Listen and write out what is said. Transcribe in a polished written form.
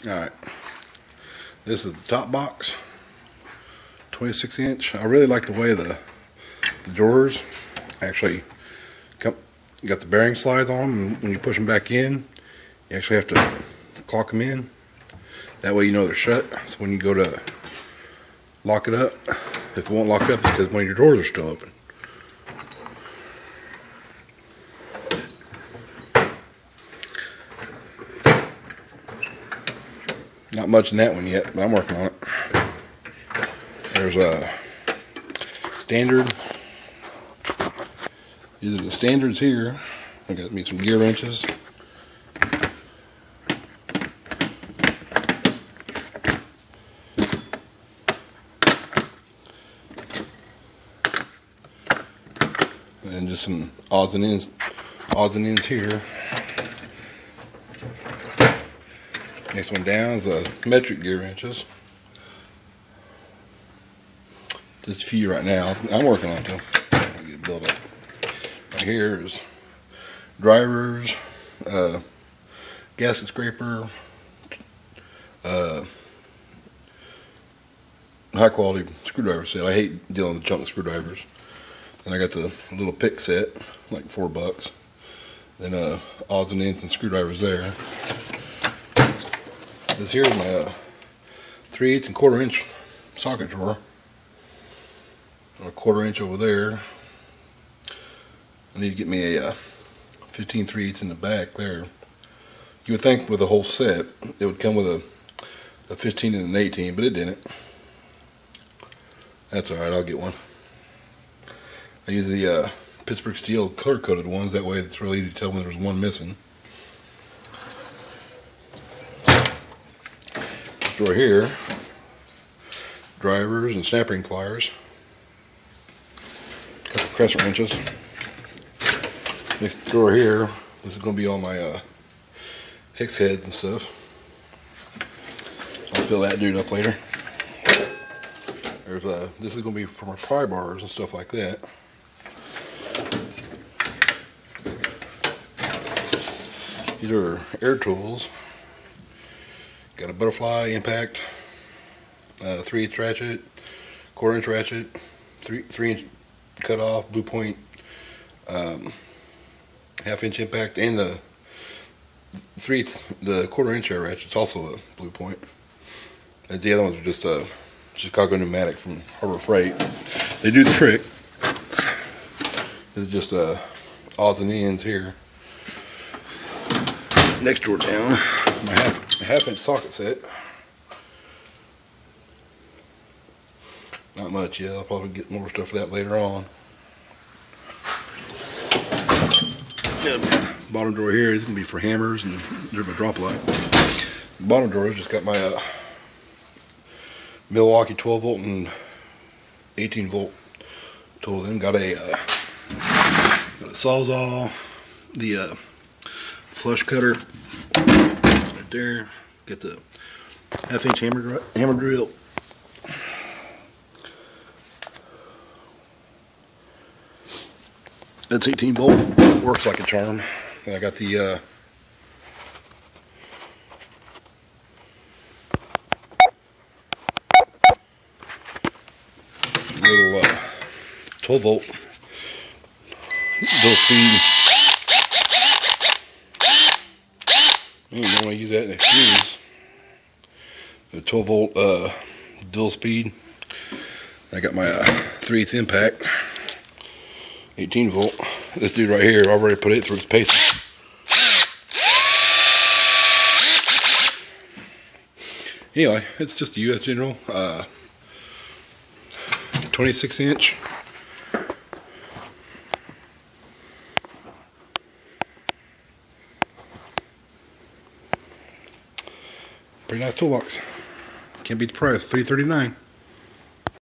Alright, this is the top box, 26 inch. I really like the way the drawers actually got the bearing slides on them, and when you push them back in, you actually have to clock them in. That way you know they're shut, so when you go to lock it up, if it won't lock up, it's because one of your drawers are still open. Not much in that one yet, but I'm working on it. There's a standard. These are the standards here. I got me some gear wrenches. And just some odds and ends here. Next one down is metric gear wrenches. Just a few right now. I'm working on them. I'll get built up. Right here is drivers, gasket scraper, high quality screwdriver set. I hate dealing with junk screwdrivers. And I got the little pick set, like $4. Then odds and ends and screwdrivers there. This here is my 3/8 and 1/4 inch socket drawer. A 1/4 inch over there. I need to get me a 15 3/8 in the back there. You would think with the whole set it would come with a 15 and an 18, but it didn't. That's alright, I'll get one. I use the Pittsburgh steel color coded ones, that way it's really easy to tell when there's one missing. Drawer here, drivers and snap ring pliers, a couple crescent wrenches. Next drawer here, this is going to be all my hex heads and stuff. So I'll fill that dude up later. There's this is going to be for my pry bars and stuff like that. These are air tools. Got a butterfly impact, 3/8 ratchet, 1/4 inch ratchet, 3 inch cut off, blue point, 1/2 inch impact, and the 1/4 inch air ratchet's also a blue point. And the other ones are just a Chicago pneumatic from Harbor Freight. They do the trick. This is just odds and ends here. Next drawer down, my half inch socket set. Not much yet. I'll probably get more stuff for that later on. Bottom drawer here is going to be for hammers, and there's my drop light. The bottom drawer has just got my Milwaukee 12 volt and 18 volt tools in. Got a Sawzall, the flush cutter right there. Got the 1/2 inch hammer drill. That's 18 volt. Works like a charm. And I got the little 12 volt dual speed. You don't want to use that in a fuse. The 12 volt dual speed. I got my 3/8 impact, 18 volt. This dude right here, I've already put it through its paces. Anyway, it's just a US General 26 inch. Pretty nice toolbox. Can't beat the price, $339.